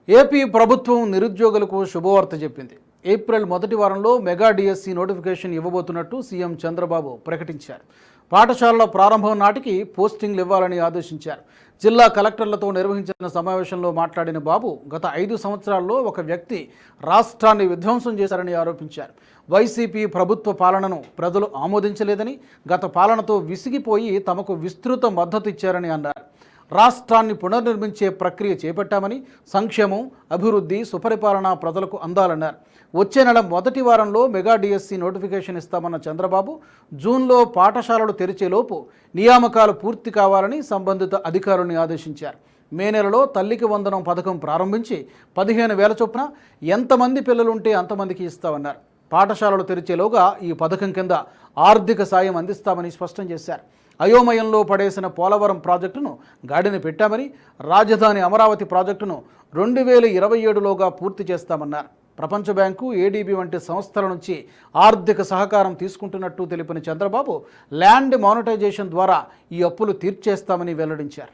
AP ప్రభుత్వం నిరుద్యోగులకు శుభవార్త చెప్పింది. ఏప్రిల్ మొదటి వారంలో మెగా డిఎస్సి నోటిఫికేషన్ ఇవ్వబోతున్నట్టు సీఎం చంద్రబాబు ప్రకటించారు. పాఠశాలల ప్రారంభం నాటికి పోస్టింగ్లు ఇవ్వాలని ఆదేశించారు. జిల్లా కలెక్టర్లతో నిర్వహించిన సమావేశంలో మాట్లాడిన బాబు గత 5 సంవత్సరాల్లో ఒక వ్యక్తి రాష్ట్రాన్ని విధ్వంసం చేశారని ఆరోపించారు. వైసీపీ ప్రభుత్వ పాలనను ప్రజలు ఆమోదించలేదని, గత పాలనతో విసిగిపోయి తమకు విస్తృత మద్దతు ఇచ్చారని అన్నారు. రాష్ట్రాన్ని పునర్నిర్మించే ప్రక్రియ చేపట్టామని, సంక్షేమం, అభివృద్ధి, సుపరిపాలన ప్రజలకు అందాలన్నారు. వచ్చే నెల మొదటి వారంలో మెగా డిఎస్సి నోటిఫికేషన్ ఇస్తామన్న చంద్రబాబు జూన్లో పాఠశాలలు తెరిచేలోపు నియామకాలు పూర్తి కావాలని సంబంధిత అధికారుల్ని ఆదేశించారు. మే నెలలో తల్లికి వందనం పథకం ప్రారంభించి 15,000 చొప్పున ఎంతమంది పిల్లలుంటే అంతమందికి ఇస్తామన్నారు. పాఠశాలలు తెరిచేలోగా ఈ పథకం కింద ఆర్థిక సాయం అందిస్తామని స్పష్టం చేశారు. అయోమయంలో పడేసిన పోలవరం ప్రాజెక్టును గాడిన పెట్టామని, రాజధాని అమరావతి ప్రాజెక్టును 2027లోగా పూర్తి చేస్తామన్నారు. ప్రపంచ బ్యాంకు, ఏడీబీ వంటి సంస్థల నుంచి ఆర్థిక సహకారం తీసుకుంటున్నట్టు తెలిపిన చంద్రబాబు ల్యాండ్ మానిటైజేషన్ ద్వారా ఈ అప్పులు తీర్చేస్తామని వెల్లడించారు.